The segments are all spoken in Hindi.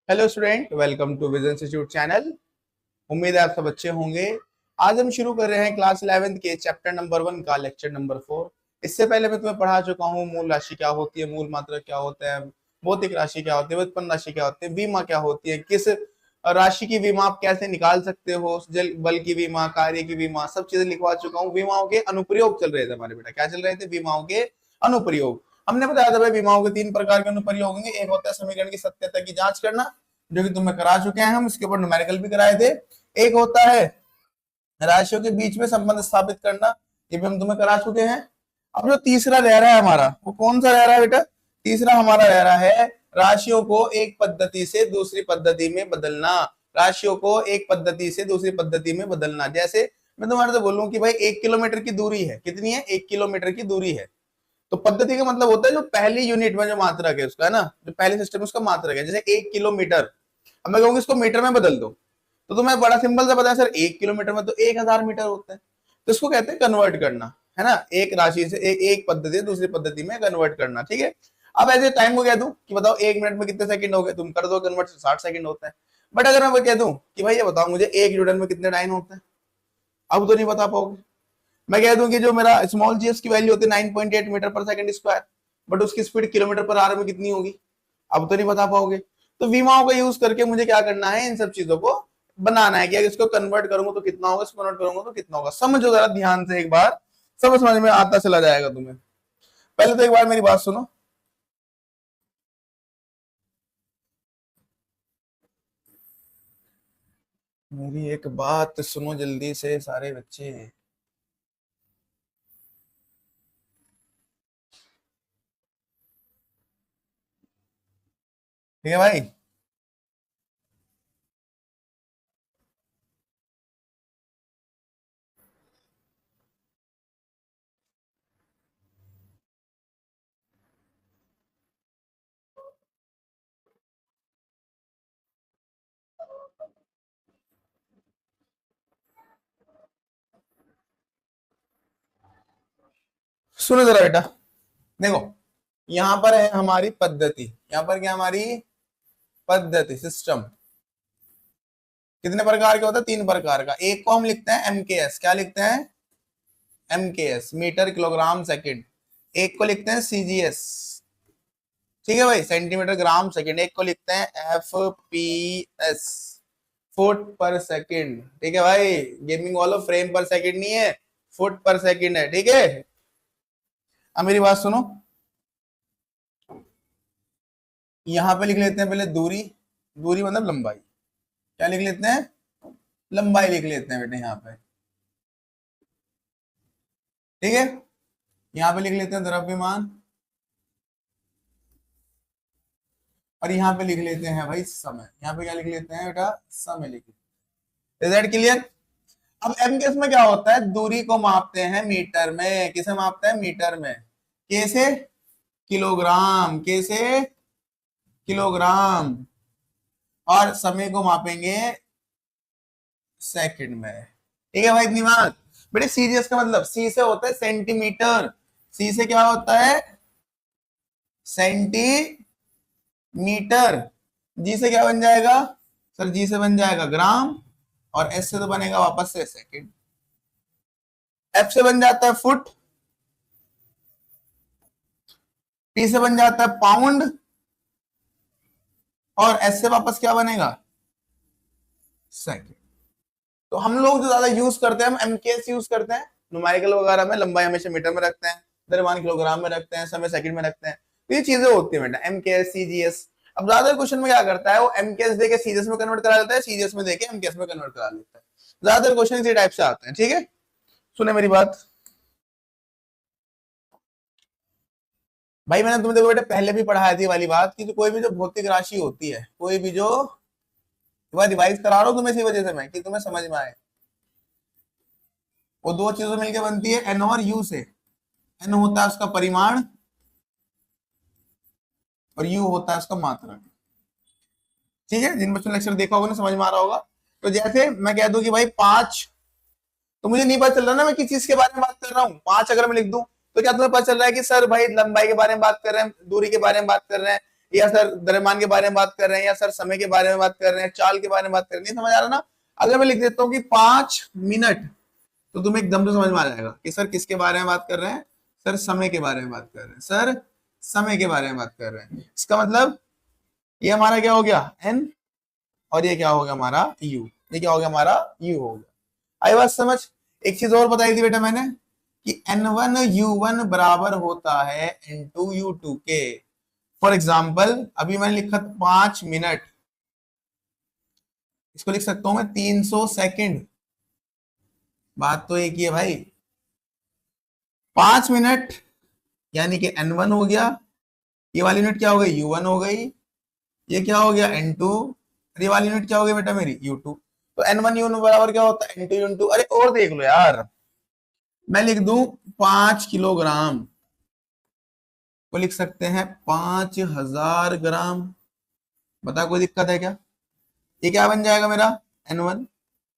Hello student, welcome to Vision Institute channel. उम्मीद है आप सब अच्छे होंगे। आज हम शुरू कर रहे हैं क्लास 11th के चैप्टर नंबर 1 का लेक्चर नंबर 4। इससे पहले मैं तुम्हें पढ़ा चुका हूँ मूल राशि क्या होती है, मूल मात्रा क्या होता है, भौतिक राशि क्या होती है, व्युत्पन्न राशि क्या होती है, विमा क्या होती है, किस राशि की विमा आप कैसे निकाल सकते हो, जल बल की विमा, कार्य की विमा, सब चीजें लिखवा चुका हूँ। विमाओं के अनुप्रयोग चल रहे थे हमारे बेटा, क्या चल रहे थे? विमाओं के अनुप्रयोग। हमने बताया था भाई विमाओं के 3 प्रकार के अनुप्रयोग होंगे। एक होता है समीकरण की सत्यता की जांच करना, जो कि तुम्हें करा चुके हैं, हम इसके ऊपर न्यूमेरिकल भी कराए थे। एक होता है राशियों के बीच में संबंध स्थापित करना, ये भी हम तुम्हें करा चुके हैं। अब जो तीसरा रह रहा है हमारा, वो कौन सा रह रहा है बेटा? तीसरा हमारा रह रहा है राशियों को एक पद्धति से दूसरी पद्धति में बदलना। राशियों को एक पद्धति से दूसरी पद्धति में बदलना, जैसे मैं तुम्हारे से बोलूं कि भाई 1 किलोमीटर की दूरी है, कितनी है? 1 किलोमीटर की दूरी है। तो पद्धति का मतलब होता है जो पहली यूनिट में जो मात्रक है उसका, है ना, जो पहले सिस्टम में उसका मात्रक है। जैसे 1 किलोमीटर, अब मैं कहूंगी इसको मीटर में बदल दो, तो तुम्हें बड़ा सिंपल सा पता है सर, 1 किलोमीटर में तो 1000 मीटर होता है। तो इसको कहते हैं कन्वर्ट करना, है ना, एक राशि से एक पद्धति से दूसरी पद्धति में कन्वर्ट करना। ठीक है। अब ऐसे टाइम को कह दूं कि बताओ 1 मिनट में कितने सेकंड हो गए, तुम कर दो कन्वर्ट, 60 सेकंड होता है। बट अगर मैं कह दूं कि भाई ये बताओ मुझे 1 न्यूटन में कितने टाइम होते हैं, अब तो नहीं बता पाओगे। मैं कह दूं कि जो मेरा स्मॉल जीएस की वैल्यू होती है 9.8 मीटर पर सेकंड स्क्वायर, बट उसकी स्पीड किलोमीटर पर आवर में कितनी होगी, अब तो नहीं बता पाओगे। तो विमाओं का यूज करके मुझे क्या करना है, इन सब चीजों को बनाना है कि अगर इसको कन्वर्ट करूंगा तो कितना होगा, इसको कन्वर्ट करूंगा तो कितना होगा। समझो जरा ध्यान से, एक बार सब समझ में आता चला जाएगा तुम्हें। पहले तो एक बार मेरी बात सुनो। मेरी एक बात सुनो जल्दी से सारे बच्चे। ठीक है भाई। सुनो जरा बेटा, देखो यहां पर है हमारी पद्धति, यहां पर क्या हमारी पद्धति सिस्टम। कितने प्रकार के होता है? 3 प्रकार का। एक को हम लिखते हैं एमकेएस, क्या लिखते हैं? MKS, metre kilogram second. एक को लिखते हैं सीजीएस, ठीक है भाई, सेंटीमीटर ग्राम सेकंड। एक को लिखते हैं एफपीएस, फुट पर सेकंड। ठीक है भाई, गेमिंग वालों, फ्रेम पर सेकंड नहीं है, फुट पर सेकंड है। ठीक है। अब मेरी बात सुनो, यहां पे लिख लेते हैं पहले दूरी। दूरी मतलब लंबाई, क्या लिख लेते हैं? लंबाई लिख लेते हैं बेटे यहाँ पे। ठीक है। यहाँ पे लिख लेते हैं द्रव्यमान, और यहाँ पे लिख लेते हैं भाई समय। यहाँ पे क्या लिख लेते हैं बेटा? समय लिख लेते हैं। Is that clear? अब एम केस में क्या होता है, दूरी को मापते हैं मीटर में। किसे मापते हैं? मीटर में। कैसे? किलोग्राम। कैसे? किलोग्राम। और समय को मापेंगे सेकंड में। ठीक है भाई, इतनी बात। बेटे सीजीएस का मतलब, सी से होता है सेंटीमीटर, सी से क्या होता है? सेंटीमीटर। जी से क्या बन जाएगा सर? जी से बन जाएगा ग्राम, और एस से तो बनेगा वापस से सेकंड। एफ से बन जाता है फुट, पी से बन जाता है पाउंड, और एस से वापस क्या बनेगा? सेकंड। तो हम लोग जो ज्यादा यूज करते हैं, हम एमकेएस यूज करते हैं न्यूमेरिकल वगैरह में। लंबाई हमेशा मीटर में रखते हैं, द्रव्यमान किलोग्राम में रखते हैं, समय सेकंड में रखते हैं। तो ये चीजें होती है बेटा, एमकेएस, सीजीएस। अब ज्यादा क्वेश्चन में क्या करता है, वो एमकेएस देके सीजीएस में कन्वर्ट करा देता है, सीजीएस में देके एमकेएस में कन्वर्ट करा देता है। ज्यादातर क्वेश्चन इसी टाइप से आते हैं। ठीक है, सुने मेरी बात भाई। मैंने तुम्हें देखो बेटा पहले भी पढ़ाई थी वाली बात कि जो कोई भी जो भौतिक राशि होती है, कोई भी जो, रिवाइज करा रहा हूं तुम्हें इसी वजह से मैं, कि तुम्हें समझ में आए। वो दो चीजों मिलकर बनती है, एन और यू से। एन होता है उसका परिमाण, और यू होता है उसका मात्रक। ठीक है, जिन बच्चों ने लेक्चर देखा होगा ना, समझ में आ रहा होगा। तो जैसे मैं कह दूं कि भाई 5, तो मुझे नहीं पता चल रहा ना मैं किस चीज के बारे में बात कर रहा हूँ। 5 अगर मैं लिख दूं, तो क्या तुम्हें पता चल रहा है कि सर भाई लंबाई के बारे में बात कर रहे हैं, दूरी के बारे में बात कर रहे हैं, या सर द्रव्यमान के बारे में बात कर रहे हैं, या सर समय के बारे में बात कर रहे हैं, चाल के बारे में बात कर रहे हैं, समझ आ रहा ना। अगर मैं लिख देता हूँ कि 5 मिनट, तो तुम्हें एकदम से समझ में आ जाएगा कि सर किसके बारे में बात कर रहे हैं, सर समय के बारे में बात कर रहे हैं, सर समय के बारे में बात कर रहे हैं। इसका मतलब ये हमारा क्या हो गया एन, और ये क्या हो गया हमारा यू, ये क्या हो गया हमारा यू हो गया। आई बात समझ। एक चीज और बताई थी बेटा मैंने कि N1 U1 बराबर होता है N2 U2 के। फॉर एग्जाम्पल अभी मैंने लिखा 5 मिनट, इसको लिख सकता हूं मैं 300 सेकंड। बात तो एक ही है भाई, 5 मिनट यानी कि N1 हो गया, ये वाली यूनिट क्या हो गई U1 हो गई, ये क्या हो गया N2, ये वाली यूनिट क्या हो गई बेटा मेरी U2। तो N1 U1 बराबर क्या होता है N2 U2। अरे और देख लो यार, मैं लिख दूं 5 किलोग्राम, को लिख सकते हैं 5000 ग्राम। बता कोई दिक्कत है क्या। ये क्या बन जाएगा मेरा N1,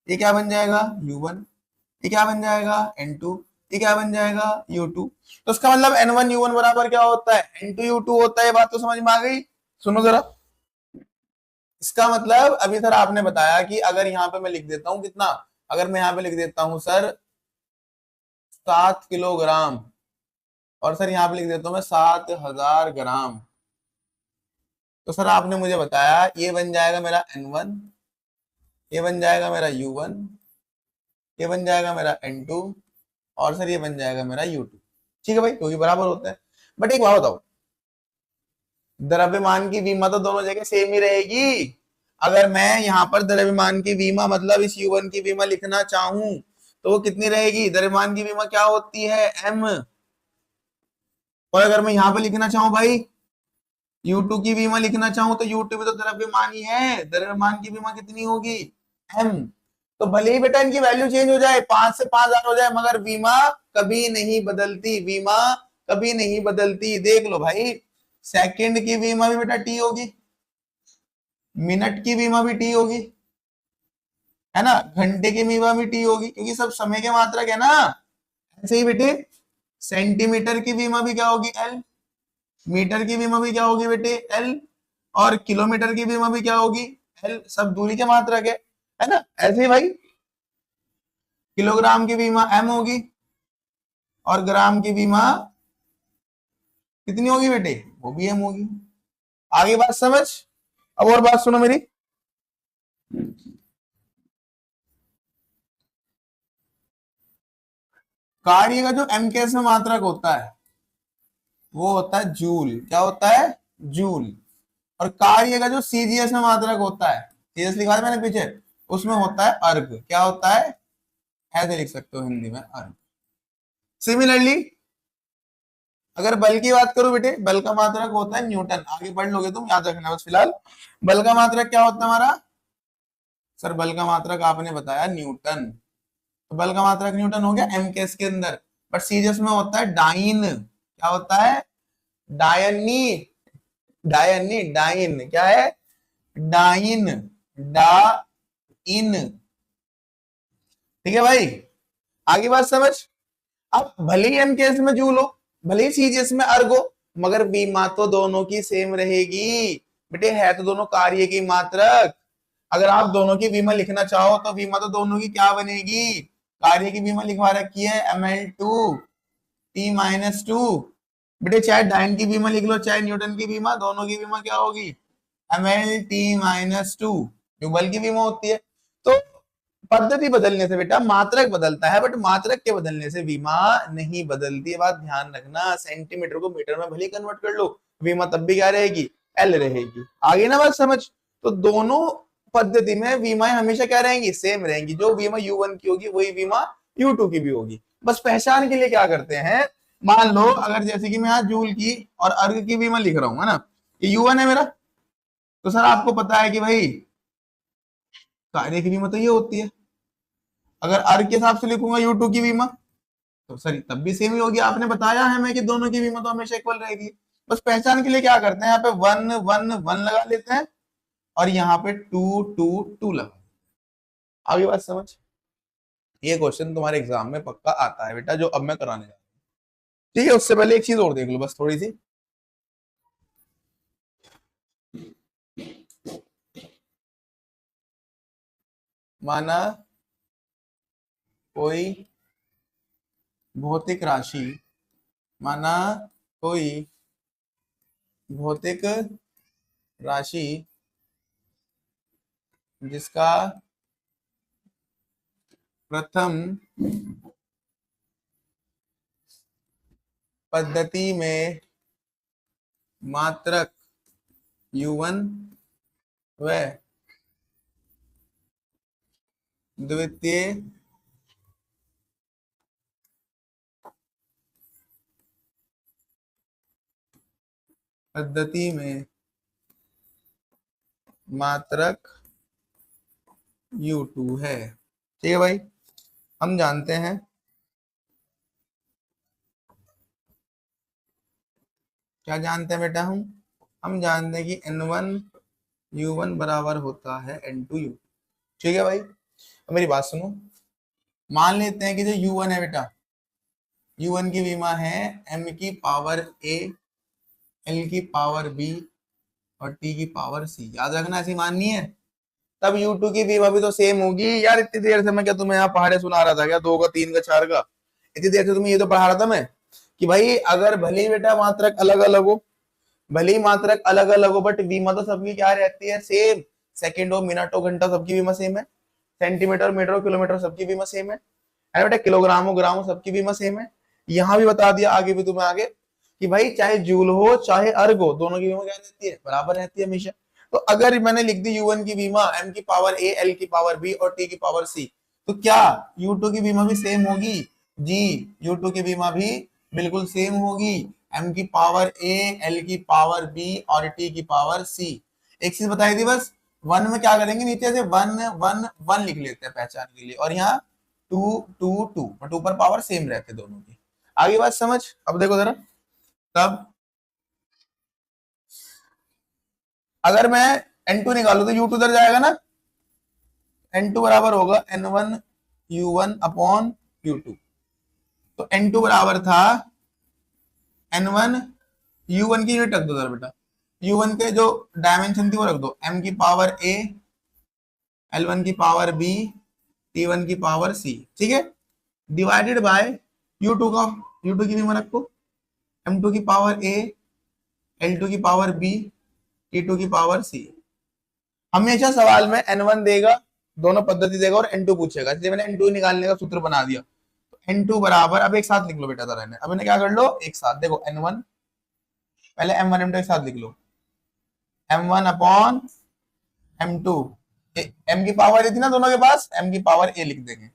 ये क्या बन जाएगा U1, ये क्या बन जाएगा N2, ये क्या बन जाएगा U2। तो इसका मतलब N1 U1 बराबर क्या होता है N2 U2 होता है। ये बात तो समझ में आ गई। सुनो जरा, इसका मतलब अभी सर आपने बताया कि अगर यहाँ पे मैं लिख देता हूँ कितना, अगर मैं यहाँ पे लिख देता हूँ सर 7 किलोग्राम, और सर यहाँ पे लिख देता हूँ मैं 7000 ग्राम, तो सर आपने मुझे बताया ये बन जाएगा मेरा N1, ये बन जाएगा मेरा U1, ये बन जाएगा मेरा N2, और सर ये बन जाएगा मेरा U2। ठीक है भाई, क्योंकि बराबर होता है। बट एक बात बताओ, द्रव्यमान की विमा तो दोनों जगह सेम ही रहेगी। अगर मैं यहाँ पर द्रव्यमान की विमा मतलब इस U1 की विमा लिखना चाहूं तो वो कितनी रहेगी, द्रव्यमान की विमा क्या होती है M। और अगर मैं यहाँ पे लिखना चाहूं भाई U2 की विमा लिखना चाहूं तो U2 भी तो द्रव्यमान ही है, द्रव्यमान की विमा कितनी होगी M। तो भले ही बेटा इनकी वैल्यू चेंज हो जाए, 5 से 5000 हो जाए, मगर बीमा कभी नहीं बदलती, बीमा कभी नहीं बदलती। देख लो भाई, सेकंड की बीमा भी बेटा टी होगी, मिनट की बीमा भी टी होगी, है ना, घंटे की बीमा भी टी होगी, क्योंकि सब समय के मात्रक है ना। ऐसे ही बेटे सेंटीमीटर की बीमा भी क्या होगी एल, मीटर की बीमा भी क्या होगी बेटे एल, और किलोमीटर की बीमा भी क्या होगी एल, सब दूरी के मात्रक है ना। ऐसे ही भाई किलोग्राम की बीमा एम होगी, और ग्राम की बीमा कितनी होगी बेटे, वो भी एम होगी। आगे बात समझ। अब और बात सुनो मेरी, कार्य का जो एम केस में मात्रक होता है वो होता है जूल, क्या होता है जूल। और कार्य का जो सीजीएस में मात्रक होता है, सीजीएस लिखा है मैंने पीछे, उसमें होता है अर्ग, क्या होता है, ऐसे लिख सकते हो हिंदी में अर्ग। सिमिलरली अगर बल की बात करूं बेटे, बल का मात्रक होता है न्यूटन, आगे पढ़ लोगे तुम, याद रखना बस फिलहाल। बल का मात्रक क्या होता है हमारा, सर बल का मात्रक आपने बताया न्यूटन, तो बल का मात्रक न्यूटन हो गया एम केस के अंदर। बट सीजीएस में होता है डाइन, क्या होता है डायनी, डायनी डाइन, क्या है डाइन, डा इन। ठीक है भाई, आगे बात समझ। अब भले ही एम केस में जूल हो, भले ही सीजीएस में अर्ग हो, मगर बीमा तो दोनों की सेम रहेगी बेटे, है तो दोनों कार्य की मात्रक। अगर आप दोनों की बीमा लिखना चाहो तो बीमा तो दोनों की क्या बनेगी, कार्य की बीमा लिखवा रखी है ml2t-2 बेटे, चाहे डाइन की बीमा लिख लो चाहे न्यूटन की बीमा, दोनों की बीमा क्या होगी ml-t-2, जो बल की बीमा होती है। तो पद्धति बदलने से बेटा मात्रक बदलता है, बट मात्रक के बदलने से बीमा नहीं बदलती है, बात ध्यान रखना। सेंटीमीटर को मीटर में भले कन्वर्ट कर लो, बीमा तब भी क्या रहेगी एल रहेगी। आगे ना बात समझ। तो दोनों पद्धति में बीमाएं हमेशा क्या रहेंगी सेम रहेंगी, जो बीमा U1 की होगी वही बीमा U2 की भी होगी। बस पहचान के लिए क्या करते हैं, मान लो अगर जैसे कि मैं यहाँ जूल की और अर्ग की बीमा लिख रहा हूँ, है ना, ये U1 है मेरा, तो सर आपको पता है कि भाई कार्य की बीमा तो ये होती है। अगर अर्ग के हिसाब से लिखूंगा U2 की बीमा तो सर तब भी सेम ही होगी। आपने बताया है मैं कि दोनों की बीमा तो हमेशा इक्वल रहेगी। बस पहचान के लिए क्या करते हैं, यहाँ पे 1 1 1 लगा लेते हैं, और यहाँ पे 2 2 2 लगा। आगे बात समझ। ये क्वेश्चन तुम्हारे एग्जाम में पक्का आता है बेटा, जो अब मैं कराने जा रहा हूँ। ठीक है, उससे पहले एक चीज और देख लो बस थोड़ी सी। माना कोई भौतिक राशि, माना कोई भौतिक राशि जिसका प्रथम पद्धति में मात्रक U1 व द्वितीय पद्धति में मात्रक U2 है। ठीक है भाई, हम जानते हैं क्या जानते हैं बेटा, हम जानते हैं कि N1 U1 बराबर होता है N2 U। ठीक है भाई, अब मेरी बात सुनो। मान लेते हैं कि जो U1 है बेटा, U1 की विमा है M की पावर A, L की पावर B और T की पावर C। याद रखना, ऐसी माननी है। तब U2 की विमा भी तो सेम होगी। यार इतनी देर से मैं क्या तुम्हें यहाँ पहाड़े सुना रहा था क्या, 2 का 3 का 4 का? इतनी देर से तुम्हें ये तो पढ़ा रहा था मैं कि भाई अगर भले ही बेटा मात्रक अलग अलग हो, भले ही मात्रक अलग अलग हो, बट बीमा तो सबकी क्या रहती है, सेम। सेकंड हो, मिनट हो, घंटा, सबकी बीमा सेम है। सेंटीमीटर, मीटर हो, किलोमीटर, सबकी बीमा सेम है बेटा। किलोग्राम हो, ग्राम हो, सबकी बीमा सेम है। यहाँ भी बता दिया, आगे भी तुम्हें आगे कि भाई चाहे जूल हो चाहे अर्ग हो, दोनों की बीमा क्या रहती है, बराबर रहती है हमेशा। तो अगर मैंने लिख दी U1 की बीमा M की पावर A, L की पावर B और T की पावर C, तो क्या U2 की बीमा भी सेम होगी? जी, U2 की बीमा भी बिल्कुल सेम होगी। M की पावर A, L की पावर B और T की पावर C। एक चीज बताई थी बस, वन में क्या करेंगे, नीचे से वन वन वन लिख लेते हैं पहचान के लिए, और यहाँ 2 2 2, बट ऊपर पावर सेम रहते दोनों की। आगे बात समझ। अब देखो जरा, तब अगर मैं N2 निकालू तो U2 उधर जाएगा ना। N2 बराबर होगा N1 U1 अपॉन U2। तो N2 बराबर था N1 U1 की यूनिट रख दो जरा बेटा, U1 के जो डायमेंशन थी वो रख दो, M की पावर A, L1 की पावर B, T1 की पावर C। ठीक है, डिवाइडेड बाय U2 का, U2 की भी मैं रखो, M2 की पावर A, L2 की पावर B, T2 की पावर C। हमेशा सवाल में N1 देगा, दोनों पद्धति देगा, और N2 पूछेगा, इसलिए मैंने N2 निकालने का सूत्र बना दिया। तो N2 बराबर, अब एक साथ लिख लो बेटा जरा, अब इन्हें क्या कर लो, एक साथ देखो, N1 पहले M1 M2 एक साथ लिख लो, M1 अपॉन M2, M की पावर थी ना दोनों के पास, M की पावर A लिख देंगे,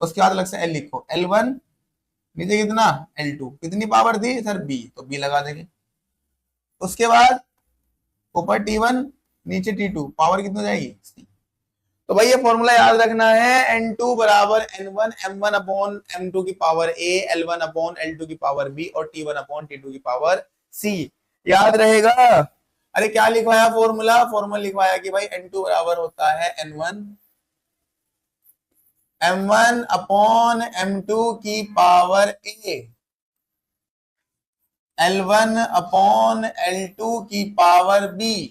उसके बाद अलग से L लिखो, L1 नीचे कितना L2, कितनी पावर थी सर B, तो B लगा देंगे। उसके बाद ऊपर T1 नीचे T2, पावर कितनी जाएगी C। तो भाई ये फॉर्मूला याद रखना है, N2 बराबर N1 M1 अपॉन M2 की power A, L1 upon L2 की पावर B और T1 अपॉन T2 की पावर C। याद रहेगा। अरे क्या लिखवाया फॉर्मूला, फॉर्मूला लिखवाया कि भाई N2 बराबर होता है N1 M1 अपॉन M2 की power A, L1 upon L2 की पावर B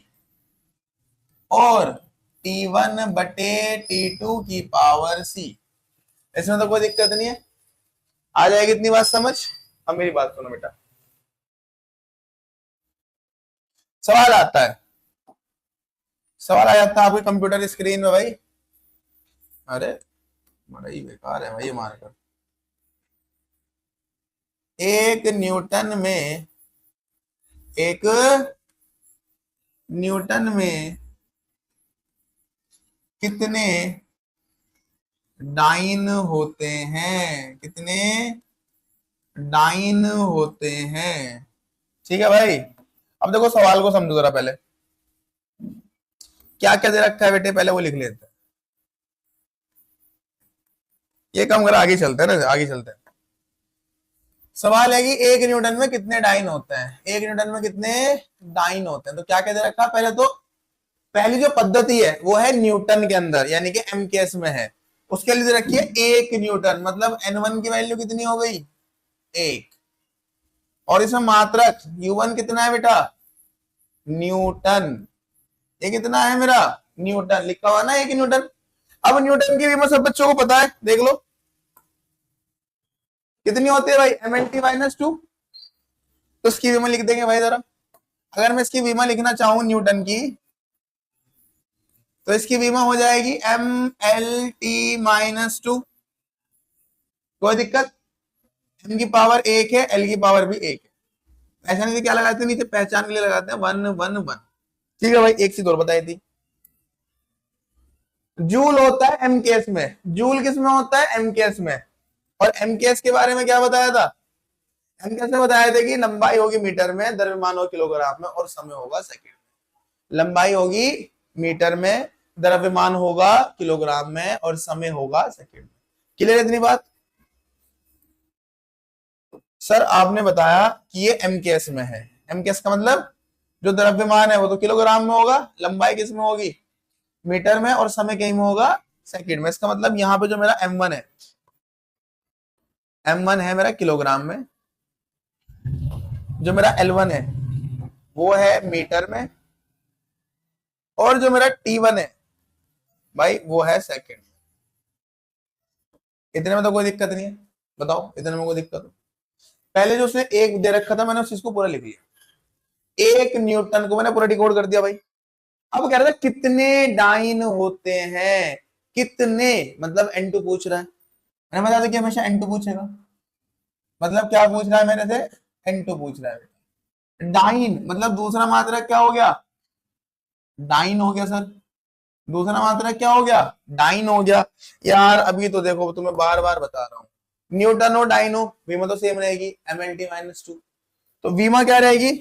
और T1 बटे T2 की पावर C। इसमें तो कोई दिक्कत नहीं है, आ जाएगी इतनी बात समझ। अब मेरी बात सुनो बेटा, सवाल आता है, सवाल आ जाता है आपके कंप्यूटर स्क्रीन में भाई। अरे बड़ा ही बेकार है भाई ये मार्कर। एक न्यूटन में कितने डाइन होते हैं, कितने डाइन होते हैं? ठीक है भाई, अब देखो सवाल को समझो जरा, पहले क्या क्या दे रखा है बेटे, पहले वो लिख लेते हैं। ये कम कर, आगे चलते हैं ना, आगे चलते हैं। सवाल है कि एक न्यूटन में कितने डाइन होते हैं, एक न्यूटन में कितने डाइन होते हैं। तो क्या क्या दे रखा है, पहले तो पहली जो पद्धति है वो है न्यूटन के अंदर, यानी कि एमकेएस में है, उसके लिए दे रखी है 1 न्यूटन, मतलब N1 की वैल्यू कितनी हो गई 1, और इसमें मात्रक U1 कितना है बेटा, न्यूटन। ये कितना है मेरा, न्यूटन लिखा हुआ ना 1 न्यूटन। अब न्यूटन की विमा सब बच्चों को पता है, देख लो कितनी होती है भाई, mLT-2। तो इसकी विमा लिख देंगे भाई जरा। अगर मैं इसकी विमा लिखना चाहूं न्यूटन की, तो इसकी विमा हो जाएगी mLT-2। कोई दिक्कत? m की पावर 1 है, l की पावर भी 1 है। ऐसा नहीं क्या लगाते नीचे, पहचान के लिए लगाते हैं 1 1 1। ठीक है भाई, एक चीज और बताई थी, जूल होता है एमकेएस में। जूल किस में होता है? एमकेएस में। और एमकेएस के बारे में क्या बताया था? एमकेएस में बताया था कि लंबाई होगी मीटर में, द्रव्यमान होगा किलोग्राम में, और समय होगा सेकंड में। लंबाई होगी मीटर में, द्रव्यमान होगा किलोग्राम में, और समय होगा सेकंड में। क्लियर इतनी बात? सर आपने बताया कि ये एमकेएस में है। एमकेएस का मतलब जो द्रव्यमान है वो तो किलोग्राम में होगा, लंबाई किस में होगी? मीटर में, और समय कहीं में होगा? सेकंड में। इसका मतलब यहाँ पे जो मेरा m1 है, m1 है मेरा किलोग्राम में, जो मेरा L1 है वो है मीटर में, और जो मेरा T1 है भाई वो है सेकंड में। इतने में तो कोई दिक्कत नहीं है, बताओ इतने में कोई दिक्कत हो? पहले जो उसने एक दे रखा था मैंने उस चीज को पूरा लिख लिया, 1 न्यूटन को मैंने पूरा डिकोड कर दिया भाई। अब कह रहा था कितने डाइन होते हैं, कितने, मतलब N2 पूछ रहा है। मैंने बताया था कि हमेशा N2 पूछेगा, मतलब क्या पूछ रहा है मेरे से? N2 पूछ रहा है। डाइन मतलब दूसरा मात्रक क्या हो गया? डाइन हो गया सर। दूसरा मात्रक क्या हो गया? डाइन हो गया। यार अभी तो देखो, तुम्हें बार बार बता रहा हूं, न्यूटन हो डाइन हो, वीमा तो सेम रहेगी, mLT-2। तो वीमा क्या रहेगी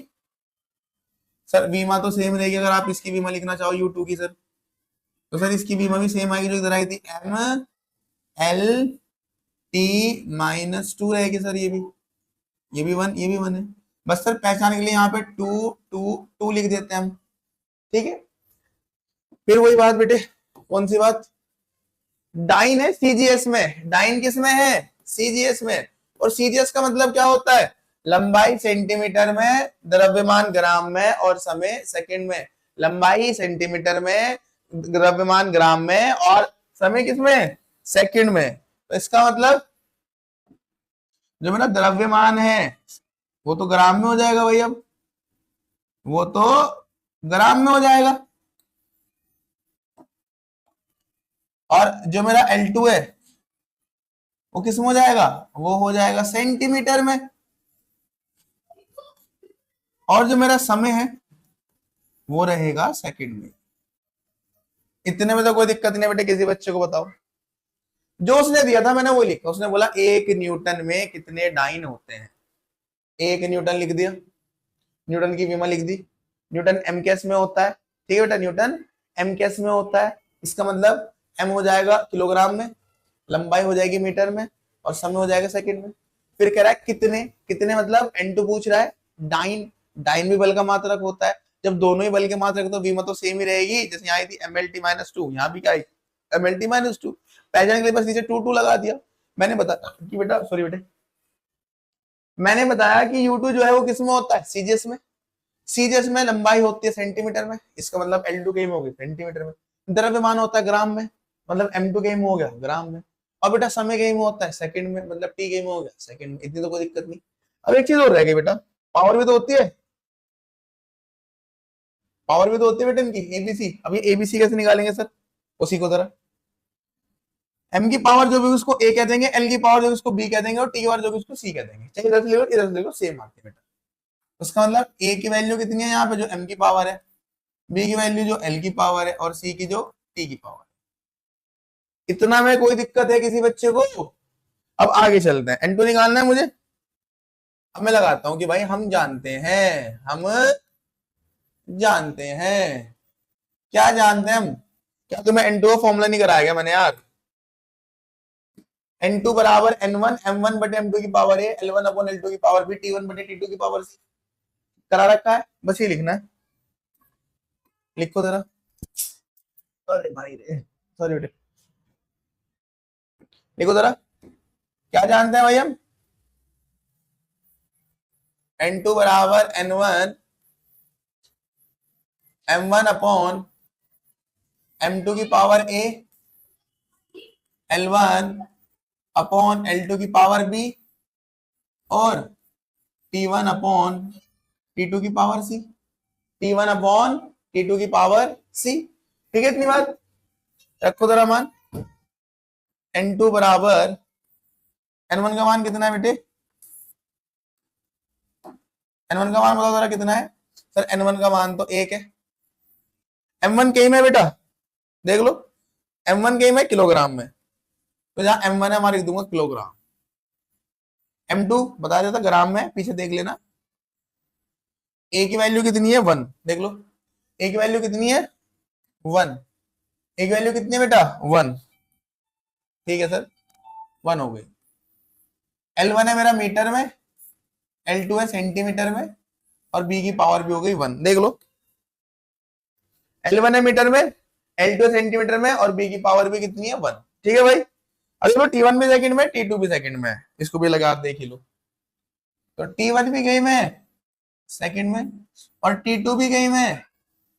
सर? वीमा तो सेम रहेगी। अगर आप इसकी वीमा लिखना चाहो U2 की सर, तो सर इसकी वीमा भी सेम आएगी जो इधर आई थी, mLT-2 रहेगी सर। ये भी 1, ये भी 1 है। बस सर पहचान के लिए यहाँ पे 2 2 2 लिख देते हैं हम, ठीक है। फिर वही बात बेटे, कौन सी बात? डाइन है सीजीएस में। डाइन किस में है? सीजीएस में। और सीजीएस का मतलब क्या होता है? लंबाई सेंटीमीटर में, द्रव्यमान ग्राम में, और समय सेकंड में। लंबाई सेंटीमीटर में, द्रव्यमान ग्राम में, और समय किसमें? सेकंड में। तो इसका मतलब जो मेरा द्रव्यमान है वो तो ग्राम में हो जाएगा भाई। अब वो तो ग्राम में हो जाएगा, और जो मेरा L2 है वो किस में हो जाएगा? वो हो जाएगा सेंटीमीटर में। और जो मेरा समय है वो रहेगा सेकंड में। इतने में तो कोई दिक्कत नहीं बेटे, किसी बच्चे को बताओ। जो उसने दिया था मैंने वो लिखा। उसने बोला 1 न्यूटन में कितने डाइन होते हैं। 1 न्यूटन लिख दिया, न्यूटन की विमा लिख दी। न्यूटन एमकेएस में होता है, ठीक है बेटा, न्यूटन एमकेएस में होता है। इसका मतलब एम हो जाएगा किलोग्राम में, लंबाई हो जाएगी मीटर में, और समय हो जाएगा सेकंड में। फिर कह रहा है कितने, कितने मतलब N2 पूछ रहा है। डाइन, डाइन भी बल का मात्रक होता है। जब दोनों ही बल के मात्रक तो विमा तो सेम ही रहेगी। जैसे यहाँ आई थी mLT-2, यहाँ भी क्या आई? mLT-2। पहचान के लिए बस नीचे 2 2 लगा दिया। मैंने बताया कि बेटा, सॉरी बेटे, मैंने बताया कि U2 जो है वो किस में होता है? सीजीएस में। सीजीएस में लंबाई होती है सेंटीमीटर में, इसका मतलब L2 के हो गई सेंटीमीटर में। द्रव्यमान होता है ग्राम में, मतलब M2 के हो गया ग्राम में। और बेटा समय के में होता है सेकंड में, मतलब T के में हो गया सेकंड में। इतनी तो कोई दिक्कत नहीं। अब एक चीज और रह गई बेटा, पावर भी तो होती है। पावर भी तो होती है बेटा इनकी, एबीसी। अब ये एबीसी कैसे निकालेंगे सर? उसी को तरह, एम की पावर जो भी उसको ए कह देंगे, एल की पावर जो उसको बी कह देंगे, और टी की पावर जो उसको सी कह देंगे। चाहे इधर से ले लो इधर से ले लो, सेम आती है बेटा। उसका मतलब ए की वैल्यू कितनी है यहाँ पे? जो एम की पावर है, बी की वैल्यू जो एल की पावर है, और सी की जो टी की पावर है। इतना में कोई दिक्कत है किसी बच्चे को? अब आगे चलते हैं। N2 निकालना है मुझे। अब मैं लगाता हूं कि भाई हम जानते हैं, हम जानते हैं, क्या जानते हैं हम? क्या तुम्हें N2 का फॉर्मूला नहीं कराया गया मैंने यार? N2 बराबर N1 M1 बटे M2 की पावर है, L1 अपॉन L2 की पावर भी, T1 बटे T2 की पावर सी। करा रखा है, बस ये लिखना है। लिखो जरा। अरे भाई रे, सॉरी बेटे, लिखो जरा। क्या जानते हैं भाई हम? N2 बराबर N1 M1 अपॉन M2 की power A, L1 upon L2 की पावर b और T1 अपॉन T2 की power c, T1 upon T2 की पावर c। ठीक है, इतनी बात रखो जरा मान। N2 बराबर N1 का मान कितना है बेटे? N1 का मान बताओ जरा कितना है? सर N1 का मान तो 1 है। M1 कई में बेटा देख लो, M1 कई में किलोग्राम में, तो जहां M1 है हमारा लिख दूंगा किलोग्राम। M2 बता देता ग्राम में, पीछे देख लेना। A की वैल्यू कितनी है? 1। देख लो A की वैल्यू कितनी है? 1। A की वैल्यू कितनी है बेटा? 1। ठीक है सर, 1 हो गई। L1 है मेरा मीटर में, L2 है सेंटीमीटर में, और B की पावर भी हो गई 1। देख लो L1 है मीटर में, L2 है सेंटीमीटर में, और B की पावर भी कितनी है? 1। ठीक है भाई। अब देखो T1 भी सेकंड में, T2 भी सेकंड में, इसको भी लगा देख ही लो। तो T1 भी गई में सेकंड में, और T2 भी गई में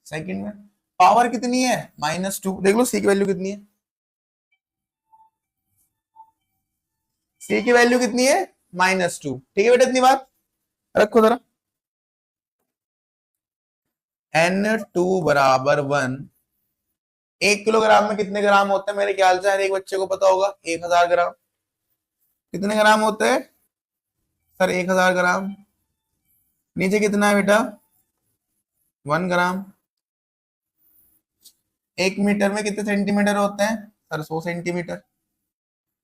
सेकंड में। पावर कितनी है? -2। देख लो C की वैल्यू कितनी है? C की वैल्यू कितनी है? -2। ठीक है बेटा, इतनी बात रखो जरा। N2 बराबर 1। 1 किलोग्राम में कितने ग्राम होते हैं? मेरे ख्याल से हर एक बच्चे को पता होगा, 1000 ग्राम। कितने ग्राम होते हैं सर? 1000 ग्राम। नीचे कितना है बेटा? 1 ग्राम। 1 मीटर में कितने सेंटीमीटर होते हैं सर? 100 सेंटीमीटर।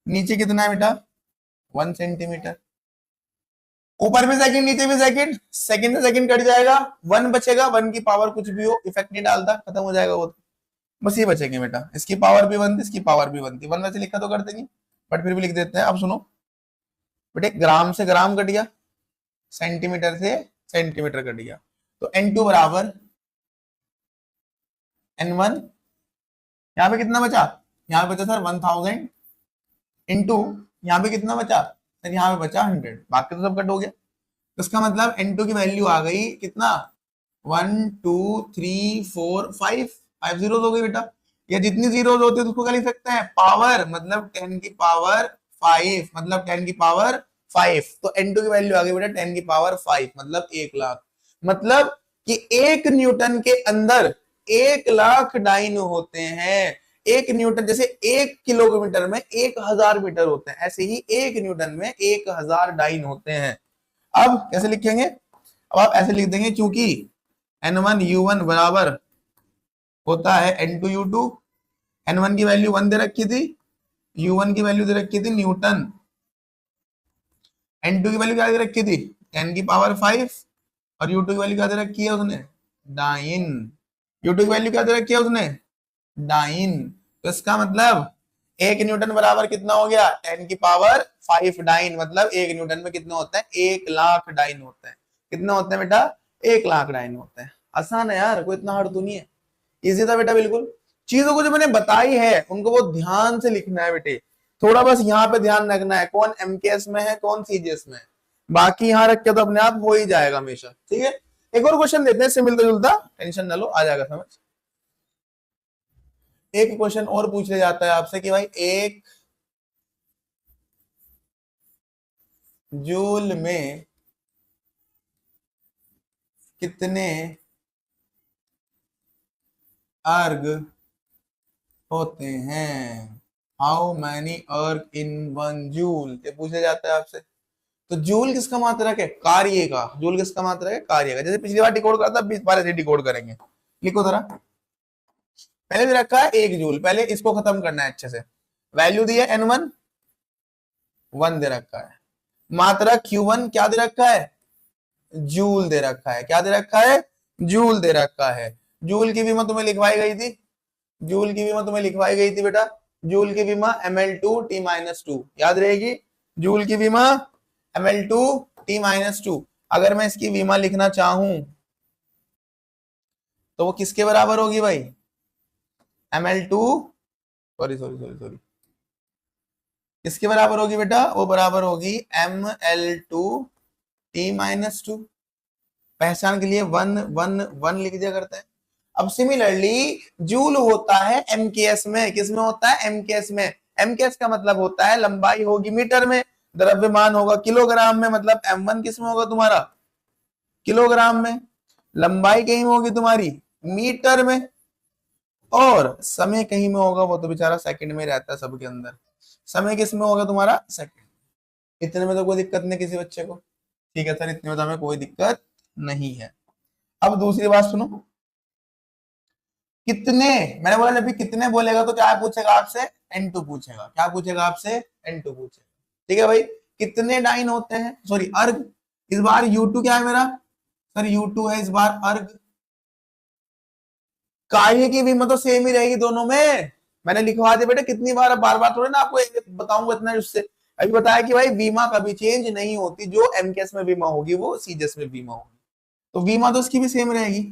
नीचे कितना है बेटा? 1 सेंटीमीटर। ऊपर भी सेकंड, नीचे भी सेकंड, सेकंड से सेकंड कट जाएगा, 1 बचेगा। 1 की पावर कुछ भी हो, इफेक्ट नहीं डालता, खत्म हो जाएगा वो तो। बस ये बचेंगे बेटा, इसकी पावर भी 1 थी, इसकी पावर भी 1 थी। 1 वैसे लिखा तो करते नहीं, बट फिर भी लिख देते हैं। अब सुनो बेटे, ग्राम से ग्राम कट गया, सेंटीमीटर से सेंटीमीटर कट गया, तो N2 बराबर N1। यहाँ पे कितना बचा? यहाँ पे बचा सर 1000 इंटू, यहाँ पे कितना बचा सर? यहाँ पे बचा 100। बाकी तो सब कट हो गया। तो इसका मतलब N2 की वैल्यू आ गई कितना? 1 2 3 4 5 5 जीरो हो गई बेटा। या जितनी जीरो होती है तो उसको क्या लिख सकते हैं? पावर, मतलब 10 की पावर 5, मतलब 10 की पावर 5। तो N2 की वैल्यू आ गई बेटा 10 की पावर 5, मतलब 1 लाख। मतलब कि 1 न्यूटन के अंदर 1 लाख डाइन होते हैं। 1 न्यूटन, जैसे 1 किलोमीटर में 1000 मीटर होते हैं, ऐसे ही 1 न्यूटन में 1000 डाइन होते हैं। अब कैसे लिखेंगे? अब आप ऐसे लिख देंगे, क्योंकि N1U1 बराबर होता है N2U2। N1 की वैल्यू 1 दे रखी थी, U1 की वैल्यू दे रखी थी न्यूटन, N2 की वैल्यू क्या दे रखी थी? 10 की पावर 5, और U2 की वैल्यू क्या दे रखी है उसने? डाइन। U2 की वैल्यू क्या दे रखी है उसने? डाइन। तो इसका मतलब 1 न्यूटन बराबर कितना हो गया? 10 की पावर 5 डाइन। मतलब 1 न्यूटन में कितने होते हैं? 1 लाख डाइन होते हैं। कितने होते हैं बेटा? 1 लाख डाइन होते हैं। आसान है यार, कोई इतना हार्ड तो नहीं है, इजी था बेटा बिल्कुल। चीजों को जो मैंने बताई है उनको वो ध्यान से लिखना है बेटे। थोड़ा बस यहाँ पे ध्यान रखना है, कौन MKS में है, कौन CGS में है। बाकी यहाँ रख के तो अपने आप हो ही जाएगा हमेशा। ठीक है, एक और क्वेश्चन देते हैं इससे मिलता जुलता, टेंशन ना लो, आ जाएगा समझ। एक क्वेश्चन और पूछ लिया जाता है आपसे कि भाई 1 जूल में कितने अर्ग होते हैं? हाउ मैनी अर्ग इन 1 जूल, ये पूछा जाता है आपसे। तो जूल किसका मात्रक है? कार्य का। जूल किसका मात्रक है? कार्य का। जैसे पिछली बार डिकोड करा था, 20 बार ऐसे डिकोड करेंगे। लिखो जरा। पहले दे रखा है 1 जूल, पहले इसको खत्म करना है अच्छे से। वैल्यू दी है N1, 1 दे रखा है। मात्रक Q1 क्या दे रखा है? जूल दे रखा है। क्या दे रखा है? जूल दे रखा है। जूल की विमा तुम्हें लिखवाई गई थी, जूल की विमा तुम्हें लिखवाई गई थी बेटा। जूल की विमा Ml2T-2 याद रहेगी। जूल की विमा Ml2T-2। अगर मैं इसकी विमा लिखना चाहूं तो वो किसके बराबर होगी भाई? Ml2, sorry sorry sorry sorry, किसके बराबर होगी बेटा? वो बराबर होगी Ml2T-2। पहचान के लिए 1 1 1 लिख दिया करते हैं। अब सिमिलरली जूल होता है MKS में। किस में होता है? MKS में। mks का मतलब होता है लंबाई होगी मीटर में, द्रव्यमान होगा किलोग्राम में, मतलब m1 किस में होगा तुम्हारा, किलोग्राम में, लंबाई कहीं में होगी तुम्हारी मीटर में, और समय कहीं में होगा, वो तो बेचारा सेकंड में रहता है सबके अंदर, समय किस में होगा तुम्हारा, सेकंड। इतने में तो कोई दिक्कत नहीं किसी बच्चे को, ठीक है सर, इतने में तो हमें कोई दिक्कत नहीं है। अब दूसरी बात सुनो, कितने, मैंने बोला जब भी कितने बोलेगा तो क्या पूछेगा आपसे, n2 पूछेगा, क्या पूछेगा आपसे, n2 पूछेगा, ठीक है भाई। कितने डाइन होते हैं, सॉरी अर्ग, इस बार U2 क्या है मेरा, सर U2 है इस बार अर्ग। कार्य की विमा तो सेम ही रहेगी दोनों में, मैंने लिखवा दिया बेटा कितनी बार, अब बार बार थोड़े ना आपको बताऊंगा इतना, उससे अभी बताया कि भाई बीमा कभी चेंज नहीं होती, जो एमकेएस में बीमा होगी वो सीजीएस में बीमा होगी, तो बीमा तो उसकी भी सेम रहेगी।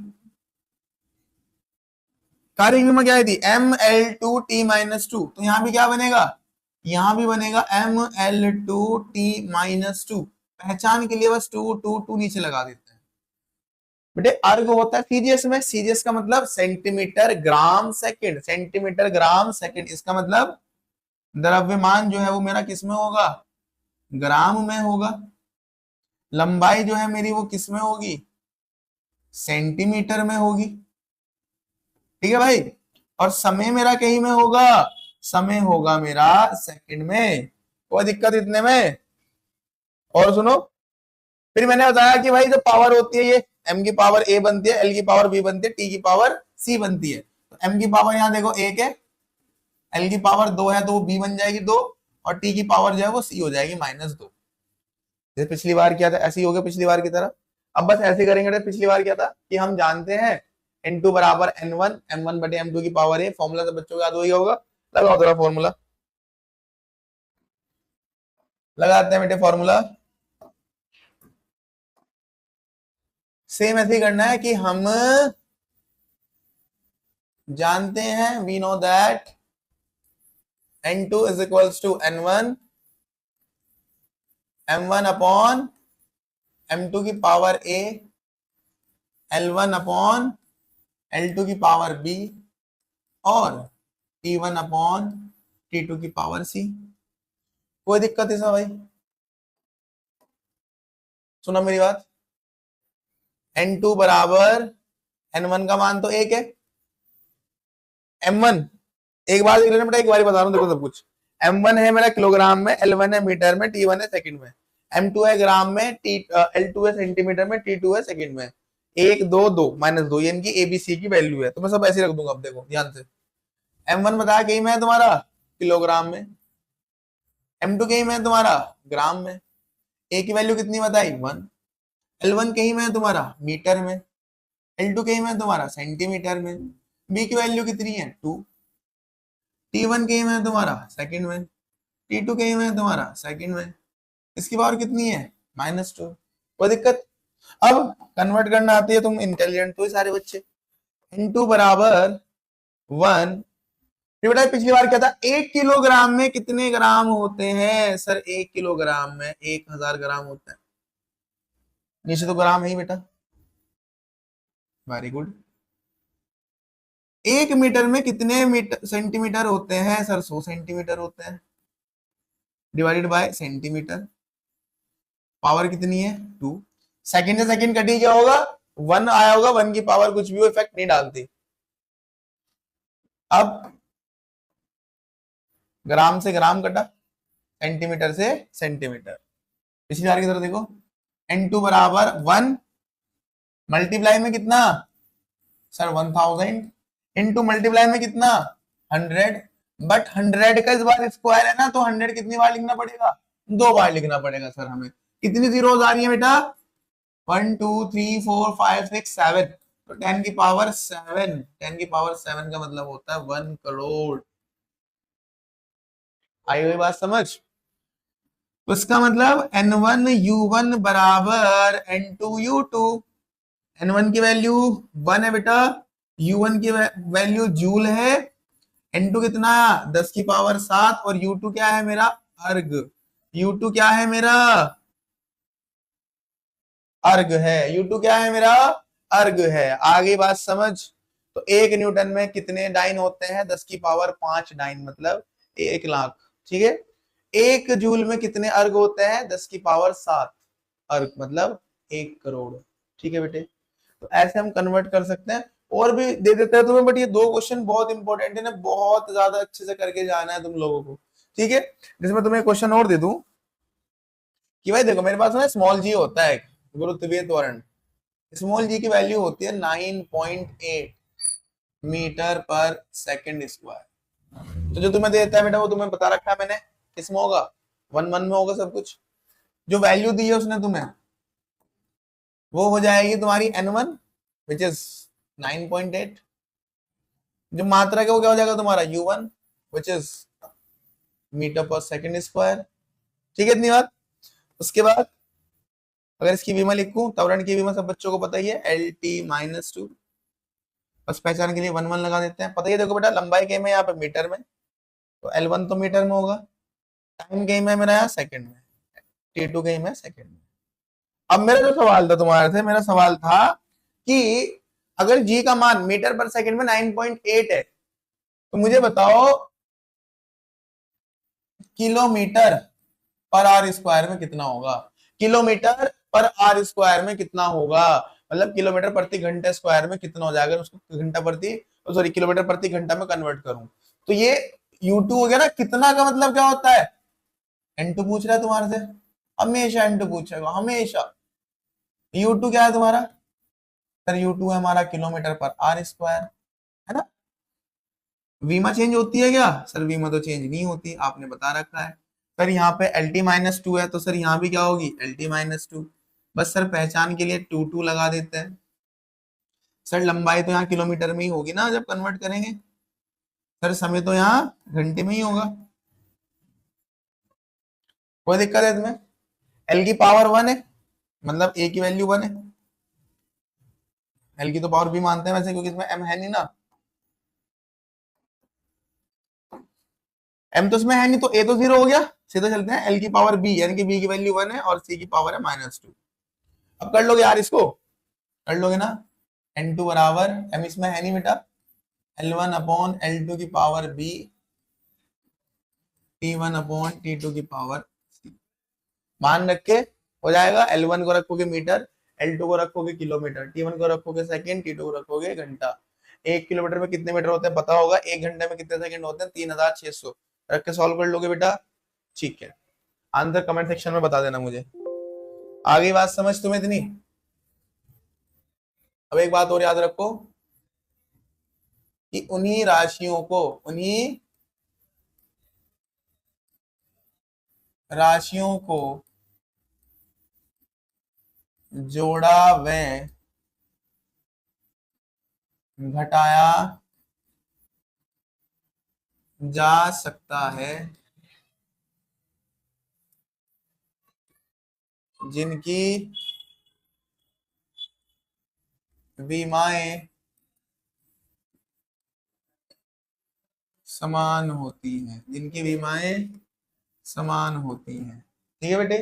कार्य बीमा क्या थी, ML2T-2, तो यहां भी क्या बनेगा, यहां भी बनेगा ML2T-2, पहचान के लिए बस 2 नीचे लगा देते हैं बेटे। अर्ग होता है सीजीएस में, सीजीएस का मतलब centimetre gram second, centimetre gram second, इसका मतलब द्रव्यमान जो है वो मेरा किस में होगा, ग्राम में होगा, लंबाई जो है मेरी वो किस में होगी, सेंटीमीटर में होगी, ठीक है भाई, और समय मेरा कहीं में होगा, समय होगा मेरा सेकंड में, कोई दिक्कत इतने में। और सुनो, फिर मैंने बताया कि भाई जो पावर होती है ये m की पावर a बनती है, l की पावर b बनती है, t की पावर c बनती है, तो m की पावर यहां देखो 1 है, l की पावर 2 है तो वो b बन जाएगी 2, और t की पावर जो है वो c हो जाएगी -2। जैसे पिछली बार किया था ऐसे ही हो गया पिछली बार की तरह। अब बस ऐसे करेंगे, तो पिछली बार क्या था कि हम जानते हैं n2 बराबर n1 m1 बटे m2 की पावर a, फॉर्मूला तो बच्चों को याद हो गया होगा, लगाओ थोड़ा फॉर्मूला, लगाते हैं बेटे फॉर्मूला। सेम ऐसे ही करना है कि हम जानते हैं, we know that n2 is equals to n1 m1 upon m2 की power a, l1 upon l2 की पावर b, और t1 अपॉन t2 की पावर c। कोई दिक्कत है भाई, सुना मेरी बात, n2 बराबर n1 का मान तो 1 है, m1 एक बार देख लेना बेटा, एक बार बता रहा हूं देखो सब कुछ, m1 है मेरा किलोग्राम में, l1 है मीटर में, t1 है सेकंड में, m2 है ग्राम में, l2 है सेंटीमीटर में, t2 है सेकंड में, 1 2 2 -2 ये इनकी एबीसी की वैल्यू है, तो मैं सब ऐसे रख दूंगा। अब देखो ध्यान से, m1 बताया कहीं में है तुम्हारा किलोग्राम में, m2 कहीं में है तुम्हारा ग्राम में, a की वैल्यू कितनी बताई 1, l1 कहीं में है तुम्हारा मीटर में, l2 कहीं में है तुम्हारा सेंटीमीटर में, b की वैल्यू कितनी है 2, t1 कहीं में है तुम्हारा सेकंड में, t2 कहीं में है तुम्हारा सेकंड में, इसकी पावर कितनी है -2। कोई दिक्कत, अब कन्वर्ट करना आती है, तुम इंटेलिजेंट तो सारे बच्चे, n2 बराबर 1, बेटा पिछली बार क्या था, 1 किलोग्राम में कितने ग्राम होते हैं, सर 1 किलोग्राम में 1000 ग्राम होते हैं, नीचे तो ग्राम है ही बेटा, वेरी गुड। 1 मीटर में कितने मीटर सेंटीमीटर होते हैं, सर 100 सेंटीमीटर होते हैं, डिवाइडेड बाय सेंटीमीटर, पावर कितनी है 2, सेकंड से सेकंड कटी क्या होगा 1 आया होगा, 1 की पावर कुछ भी इफेक्ट नहीं डालती। अब ग्राम से ग्राम कटा, सेंटीमीटर से सेंटीमीटर, पिछली बार की तरह देखो, n2 बराबर 1 मल्टीप्लाई में कितना, सर 1000, इनटू मल्टीप्लाई में कितना 100, बट 100 का इस बार स्क्वायर है ना, तो 100 कितनी बार लिखना पड़ेगा, 2 बार लिखना पड़ेगा। सर हमें कितनी जीरोस आ रही है बेटा, 1 2 3 4 5 6 7, तो 10 की पावर 7, 10 की पावर 7 का मतलब होता है 1 करोड़। आई हुई बात समझ, तो इसका मतलब n1 u1 बराबर n2 u2, n1 की वैल्यू 1 है बेटा, u1 की वैल्यू जूल है, n2 कितना 10 की पावर 7, और u2 क्या है मेरा अर्ग, u2 क्या है मेरा अर्ग है, u2 क्या है मेरा अर्ग है। आगे बात समझ, तो 1 न्यूटन में कितने डाइन होते हैं, 10 की पावर 5 डाइन, मतलब 1 लाख, ठीक है। 1 जूल में कितने अर्ग होते हैं? 10 की पावर 7 अर्ग, मतलब 1 करोड़, ठीक है बेटे। तो ऐसे हम कन्वर्ट कर सकते हैं, और भी दे देते हैं तुम्हें, बट ये 2 क्वेश्चन बहुत इंपॉर्टेंट है ना, बहुत ज्यादा अच्छे से करके जाना है तुम लोगों को, ठीक है। जिसमें तुम्हें क्वेश्चन और दे दूं कि भाई देखो मेरे पास ना स्मॉल जी होता है, गुरुत्वीय त्वरण, स्मॉल जी की वैल्यू होती है 9.8 मीटर पर सेकंड स्क्वायर। तो जो तुम्हें देता है बेटा वो तुम्हें बता रखा है मैंने, किसमें होगा? 1 1 में होगा सब कुछ। जो वैल्यू दी है उसने तुम्हें, वो हो जाएगी तुम्हारी n1 विच इज 9.8। जो मात्रा का वो क्या हो जाएगा तुम्हारा u1 विच इज मीटर पर सेकंड स्क्वायर, ठीक है। इतनी बात। उसके बाद अगर इसकी विमा लिखूं, त्वरण की विमा सब बच्चों को पता ही है, LT-2, बस पहचान के लिए 1 1 लगा देते हैं। पता ही है, देखो बेटा लंबाई गेम है यहाँ पे मीटर में, तो L1 तो मीटर में होगा, टाइम गेम है मेरा यहाँ सेकंड में, T2 गेम है सेकंड में। अब मेरा जो सवाल था तुम्हारे से, मेरा सवाल था कि अगर जी का मान मीटर पर सेकंड में 9.8 है, तो मुझे बताओ किलोमीटर पर आर स्क्वायर में कितना होगा? किलोमीटर पर आर स्क्वायर में कितना होगा, मतलब किलोमीटर प्रति घंटे स्क्वायर में कितना हो जाएगा, उसको घंटा प्रति, सॉरी किलोमीटर प्रति घंटा में कन्वर्ट करूं तो ये U2 हो गया ना। कितना का मतलब क्या होता है? N2 पूछ रहा है तुम्हारे से, हमेशा N2 पूछेगा हमेशा। U2 क्या है तुम्हारा? सर U2 है हमारा किलोमीटर पर आर स्क्वायर, है ना। वीमा चेंज होती है क्या? सर वीमा तो चेंज नहीं होती, आपने बता रखा है। सर यहाँ पे LT-2 है, तो सर यहाँ भी क्या होगी? LT-2। बस सर पहचान के लिए 2 2 लगा देते हैं। सर लंबाई तो यहाँ किलोमीटर में ही होगी ना जब कन्वर्ट करेंगे। सर समय तो यहाँ घंटे में ही होगा। कोई दिक्कत है तुम्हें? L की पावर 1 है, मतलब A की वैल्यू 1 है। L की तो पावर भी मानते हैं वैसे, क्योंकि इसमें M है नहीं ना, M तो इसमें है नहीं, तो A तो 0 हो गया। सीधा चलते हैं L की पावर B, यानी कि B की वैल्यू 1 है और C की पावर है -2। अब कर लोगे यार इसको, कर लोगे ना। N2 बराबर, M इसमें है नहीं बेटा, L1 अपॉन L2 की power B, T1 upon T2 की पावर C। मान रख के हो जाएगा, L1 को रखोगे मीटर, L2 को रखोगे किलोमीटर, T1 को रखोगे सेकंड, T2 को रखोगे घंटा। 1 किलोमीटर में कितने मीटर होते हैं पता होगा, 1 घंटे में कितने सेकंड होते हैं? 3600। रख के सॉल्व कर लोगे बेटा, ठीक है। आंसर कमेंट सेक्शन में बता देना मुझे। आगे बात समझ तुम्हें इतनी? अब एक बात और याद रखो कि उन्हीं राशियों को, उन्हीं राशियों को जोड़ा व घटाया जा सकता है जिनकी विमाएं समान होती हैं, जिनकी विमाएं समान होती हैं, ठीक है बेटे।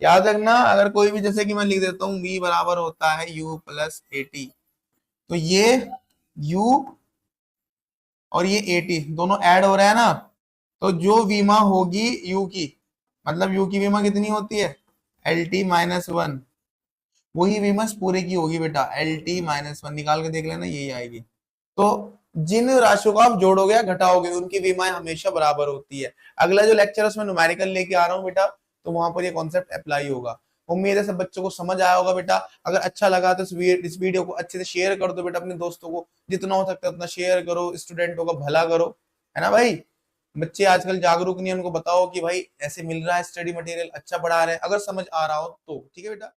याद रखना, अगर कोई भी, जैसे कि मैं लिख देता हूँ V बराबर होता है U प्लस 80, तो ये U और ये 80 दोनों ऐड हो रहा है ना, तो जो विमा होगी U की, मतलब U की विमा कितनी होती है? LT-1, वही विमा पूरे की होगी बेटा, LT-1 निकाल के देख लेना, यही आएगी। तो जिन राशियों को आप जोड़ोगे या घटाओगे उनकी विमाएं हमेशा बराबर होती है। अगला जो लेक्चर है उसमें न्यूमेरिकल लेके आ रहा हूँ बेटा, तो वहां पर ये कॉन्सेप्ट अप्लाई होगा। उम्मीद है सब बच्चों को समझ आया होगा बेटा। अगर अच्छा लगा तो इस वीडियो को अच्छे से शेयर कर दो बेटा अपने दोस्तों को, जितना हो सकता है उतना शेयर करो, स्टूडेंटों का भला करो, है ना भाई। बच्चे आजकल जागरूक नहीं है, उनको बताओ कि भाई ऐसे मिल रहा है स्टडी मटेरियल, अच्छा पढ़ा रहे हैं, अगर समझ आ रहा हो तो, ठीक है बेटा।